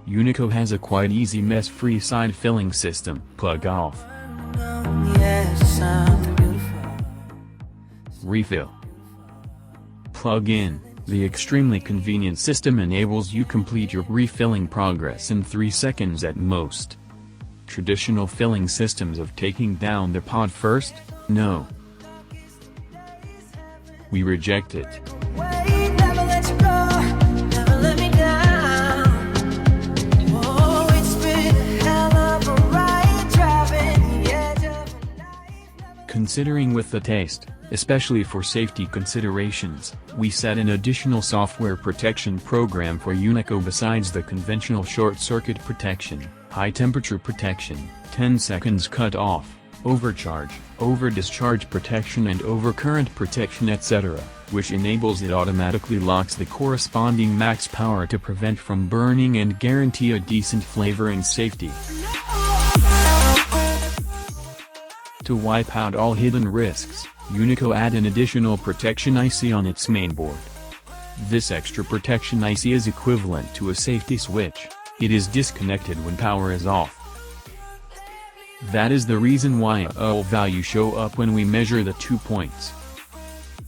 Unico has a quite easy mess-free side filling system. Plug off. Refill. Plug in. The extremely convenient system enables you complete your refilling progress in 3 seconds at most. Traditional filling systems of taking down the pod first? No. We reject it. Considering with the taste, especially for safety considerations, we set an additional software protection program for Unico besides the conventional short-circuit protection, high-temperature protection, 10 seconds cut-off, overcharge, over-discharge protection and overcurrent protection etc., which enables it automatically locks the corresponding max power to prevent from burning and guarantee a decent flavor and safety. To wipe out all hidden risks, Unico add an additional protection IC on its mainboard. This extra protection IC is equivalent to a safety switch. It is disconnected when power is off. That is the reason why all value show up when we measure the 2 points.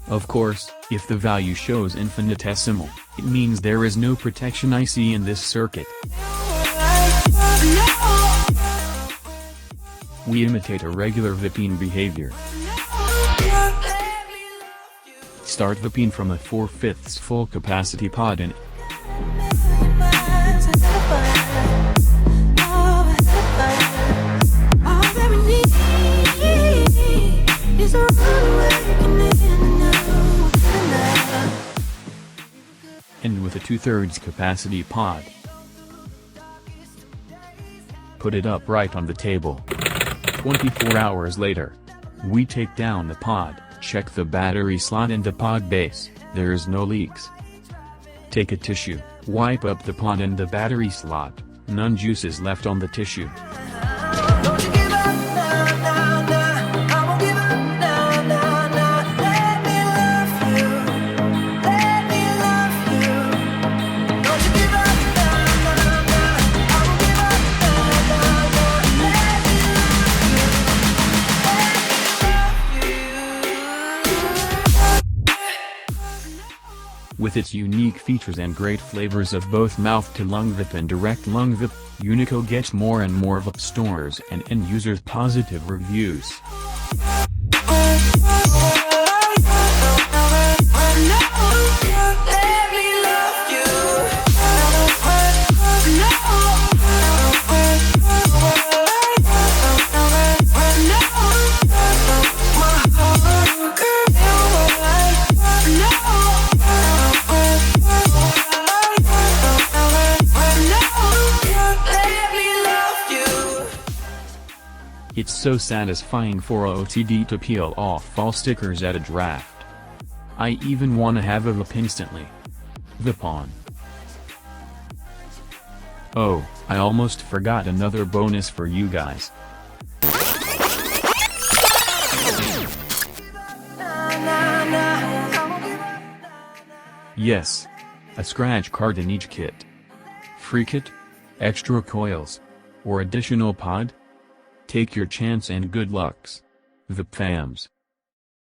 Of course, if the value shows infinitesimal, it means there is no protection IC in this circuit. We imitate a regular vaping behavior. Start vaping from a 4/5 full capacity pod and with a 2/3 capacity pod. Put it up right on the table. 24 hours later, we take down the pod, check the battery slot and the pod base, there is no leaks. Take a tissue, wipe up the pod and the battery slot, none juices left on the tissue. With its unique features and great flavors of both mouth-to-lung vape and direct lung vape, Unico gets more and more vape stores and end users positive reviews. It's so satisfying for a OTD to peel off all stickers at a draft. I even wanna have a vape instantly. Vape on. Oh, I almost forgot another bonus for you guys. Yes. A scratch card in each kit. Free kit? Extra coils? Or additional pod? Take your chance and good lucks. Vape fams.